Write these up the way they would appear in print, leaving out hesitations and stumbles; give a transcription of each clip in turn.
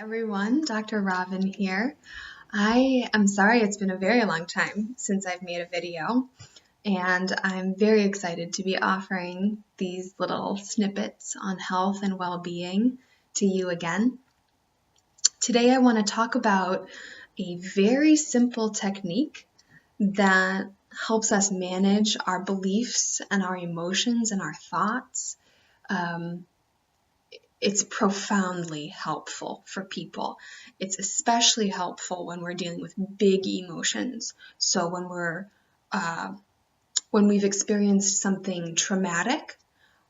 Everyone, Dr. Robin here. I am sorry it's been a very long time since I've made a video, and I'm very excited to be offering these little snippets on health and well-being to you again. Today I want to talk about a very simple technique that helps us manage our beliefs and our emotions and our thoughts. It's profoundly helpful for people. It's especially helpful when we're dealing with big emotions. So when we've experienced something traumatic,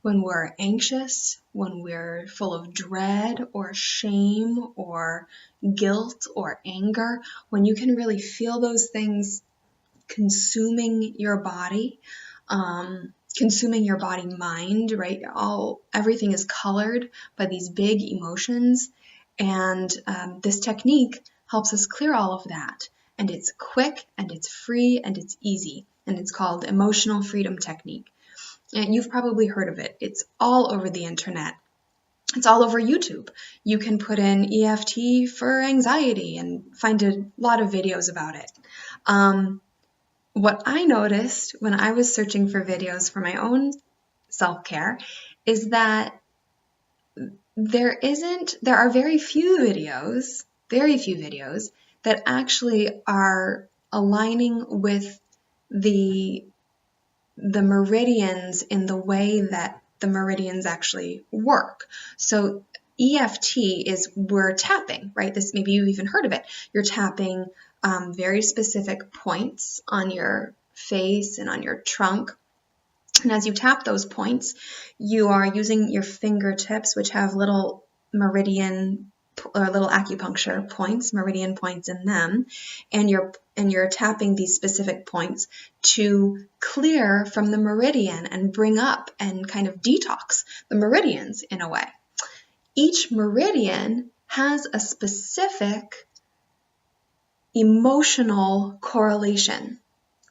when we're anxious, when we're full of dread or shame or guilt or anger, when you can really feel those things consuming your body, mind, right? Everything is colored by these big emotions, and this technique helps us clear all of that. And it's quick, and it's free, and it's easy, and it's called Emotional Freedom Technique. And you've probably heard of it. It's all over the internet. It's all over YouTube. You can put in EFT for anxiety and find a lot of videos about it. What I noticed when I was searching for videos for my own self-care is that there are very few videos that actually are aligning with the meridians in the way that the meridians actually work. So EFT is we're tapping, right? This, maybe you've even heard of it. You're tapping very specific points on your face and on your trunk. And as you tap those points, you are using your fingertips, which have little meridian or little acupuncture points, meridian points in them, and you're tapping these specific points to clear from the meridian and bring up and kind of detox the meridians in a way. Each meridian has a specific emotional correlation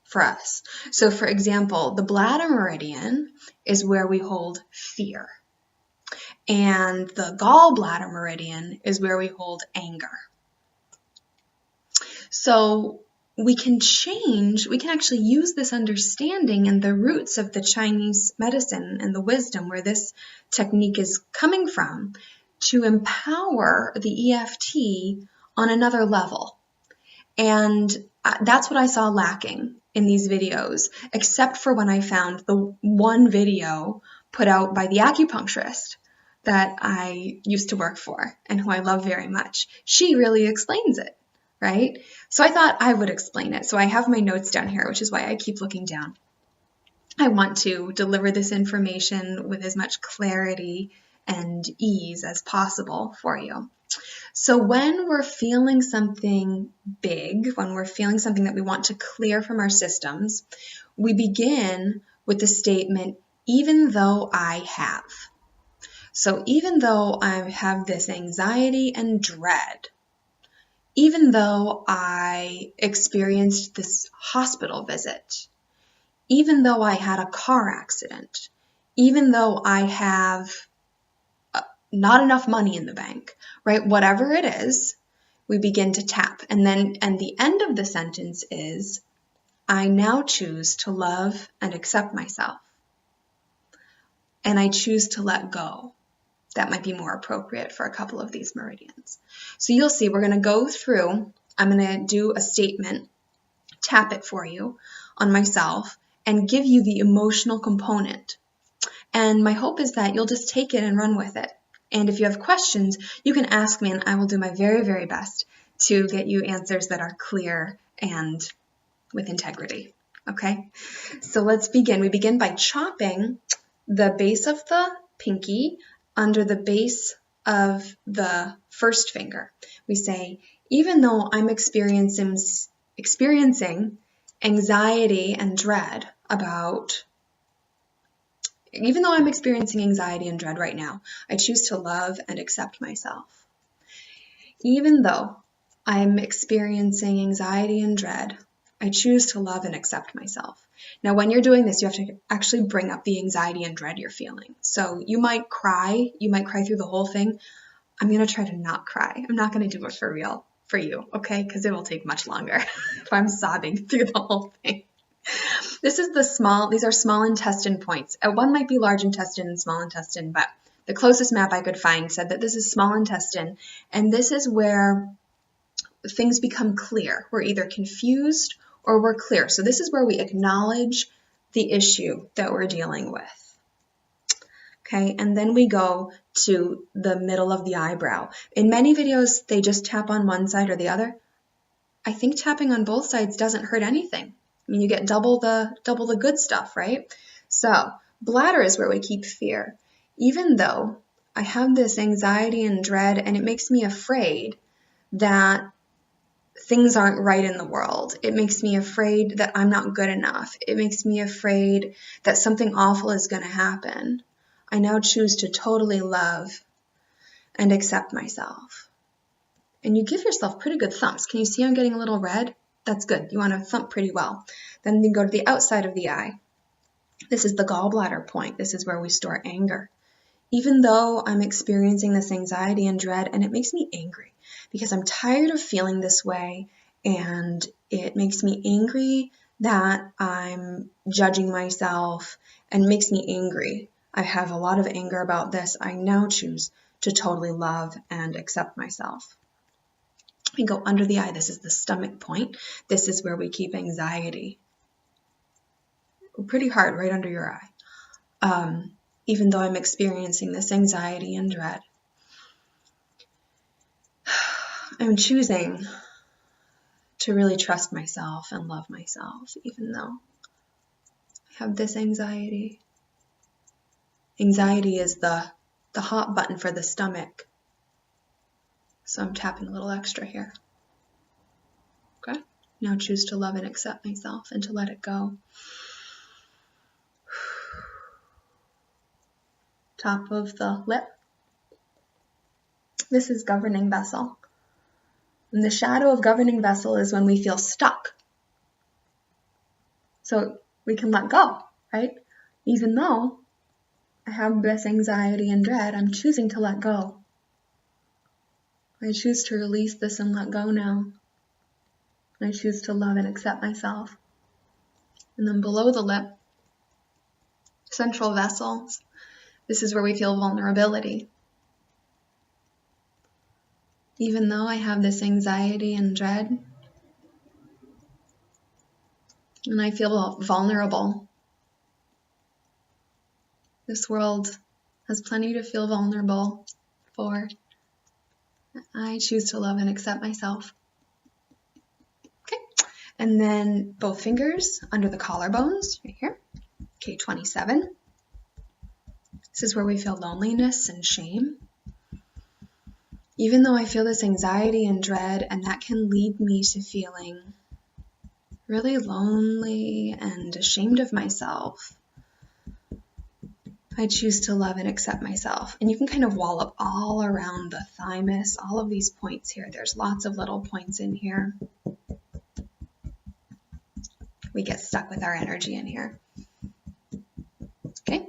for us. So for example, the bladder meridian is where we hold fear. And the gallbladder meridian is where we hold anger. So we can actually use this understanding and the roots of the Chinese medicine and the wisdom where this technique is coming from to empower the EFT on another level. And that's what I saw lacking in these videos, except for when I found the one video put out by the acupuncturist that I used to work for and who I love very much. She really explains it, right? So I thought I would explain it. So I have my notes down here, which is why I keep looking down. I want to deliver this information with as much clarity and ease as possible for you. So when we're feeling something big, when we're feeling something that we want to clear from our systems, we begin with the statement, even though I have. So even though I have this anxiety and dread, even though I experienced this hospital visit, even though I had a car accident, even though I have not enough money in the bank, right? Whatever it is, we begin to tap. And the end of the sentence is, I now choose to love and accept myself. And I choose to let go. That might be more appropriate for a couple of these meridians. So you'll see, we're going to go through, I'm going to do a statement, tap it for you on myself, and give you the emotional component. And my hope is that you'll just take it and run with it. And if you have questions, you can ask me, and I will do my very, very best to get you answers that are clear and with integrity. Okay? So let's begin. We begin by chopping the base of the pinky under the base of the first finger. We say, even though I'm experiencing anxiety and dread right now, I choose to love and accept myself. Even though I'm experiencing anxiety and dread, I choose to love and accept myself. Now, when you're doing this, you have to actually bring up the anxiety and dread you're feeling. So you might cry through the whole thing. I'm going to try to not cry. I'm not going to do it for real for you, okay? Because it will take much longer if I'm sobbing through the whole thing. These are small intestine points. One might be large intestine and small intestine, but the closest map I could find said that this is small intestine, and this is where things become clear. We're either confused or we're clear. So this is where we acknowledge the issue that we're dealing with. Okay, and then we go to the middle of the eyebrow. In many videos, they just tap on one side or the other. I think tapping on both sides doesn't hurt anything. I mean, you get double the good stuff, right? So bladder is where we keep fear. Even though I have this anxiety and dread, and it makes me afraid that things aren't right in the world. It makes me afraid that I'm not good enough. It makes me afraid that something awful is going to happen. I now choose to totally love and accept myself. And you give yourself pretty good thumps. Can you see I'm getting a little red? That's good. You want to thump pretty well. Then you go to the outside of the eye. This is the gallbladder point. This is where we store anger. Even though I'm experiencing this anxiety and dread, and it makes me angry because I'm tired of feeling this way, and it makes me angry that I'm judging myself, and makes me angry. I have a lot of anger about this. I now choose to totally love and accept myself. We go under the eye. This is the stomach point. This is where we keep anxiety. Pretty hard right under your eye. Even though I'm experiencing this anxiety and dread, I'm choosing to really trust myself and love myself, even though I have this anxiety. Anxiety is the hot button for the stomach. So I'm tapping a little extra here. Okay? Now choose to love and accept myself and to let it go. Top of the lip. This is governing vessel. And the shadow of governing vessel is when we feel stuck. So we can let go, right? Even though I have this anxiety and dread, I'm choosing to let go. I choose to release this and let go now. I choose to love and accept myself. And then below the lip, central vessels. This is where we feel vulnerability. Even though I have this anxiety and dread, and I feel vulnerable, this world has plenty to feel vulnerable for. I choose to love and accept myself. Okay, and then both fingers under the collarbones, right here. Okay, 27. This is where we feel loneliness and shame. Even though I feel this anxiety and dread, and that can lead me to feeling really lonely and ashamed of myself, I choose to love and accept myself. And you can kind of wallop all around the thymus, all of these points here. There's lots of little points in here. We get stuck with our energy in here. Okay,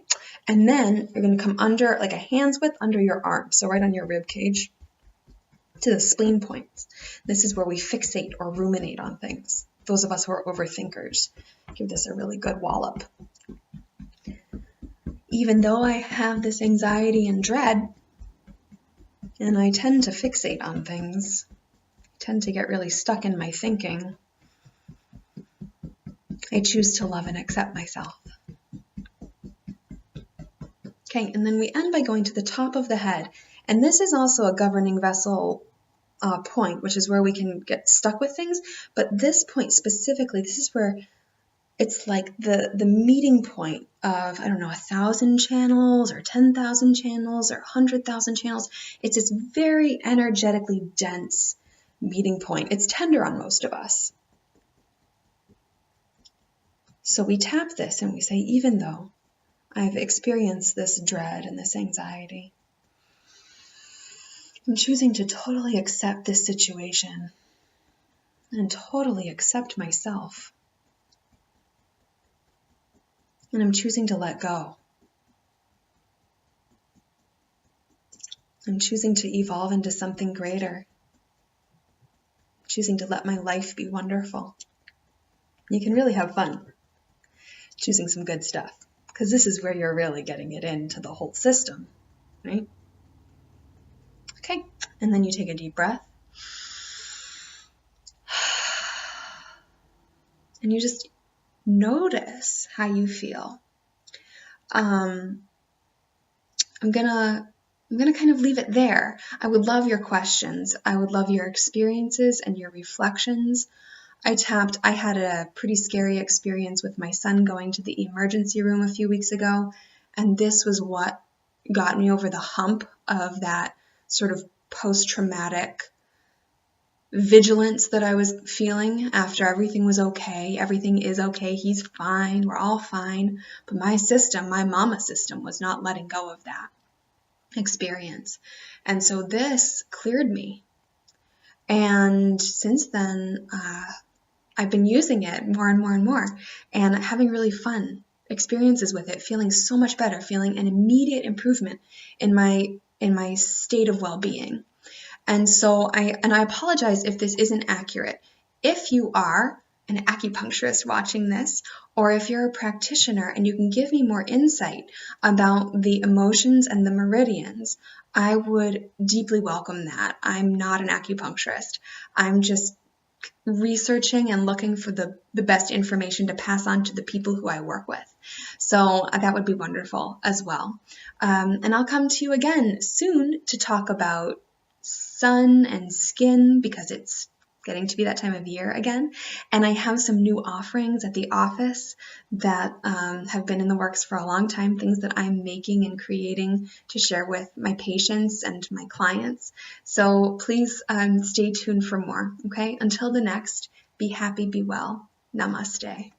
and then you're going to come under, like a hand's width under your arm, so right on your rib cage, to the spleen points. This is where we fixate or ruminate on things. Those of us who are overthinkers, give this a really good wallop. Even though I have this anxiety and dread, and I tend to fixate on things, I tend to get really stuck in my thinking, I choose to love and accept myself. Okay, and then we end by going to the top of the head. And this is also a governing vessel point, which is where we can get stuck with things. But this point specifically, this is where it's like the meeting point of, I don't know, 1,000 channels or 10,000 channels or 100,000 channels. It's this very energetically dense meeting point. It's tender on most of us. So we tap this and we say, even though I've experienced this dread and this anxiety, I'm choosing to totally accept this situation and totally accept myself. And I'm choosing to let go. I'm choosing to evolve into something greater. Choosing to let my life be wonderful. You can really have fun choosing some good stuff, because this is where you're really getting it into the whole system, right? Okay, and then you take a deep breath. And you just notice how you feel. I'm gonna kind of leave it there. I would love your questions. I would love your experiences and your reflections. I had a pretty scary experience with my son going to the emergency room a few weeks ago, and this was what got me over the hump of that sort of post-traumatic vigilance that I was feeling after everything was okay. Everything is okay. He's fine. We're all fine. But my system, my mama system, was not letting go of that experience. And so this cleared me. And since then, I've been using it more and more and more, and having really fun experiences with it, feeling so much better, feeling an immediate improvement in my state of well-being. And so I apologize if this isn't accurate. If you are an acupuncturist watching this, or if you're a practitioner and you can give me more insight about the emotions and the meridians, I would deeply welcome that. I'm not an acupuncturist. I'm just researching and looking for the best information to pass on to the people who I work with. So that would be wonderful as well. And I'll come to you again soon to talk about sun and skin, because it's getting to be that time of year again. And I have some new offerings at the office that have been in the works for a long time, things that I'm making and creating to share with my patients and my clients. So please stay tuned for more, okay? Until the next, be happy, be well. Namaste.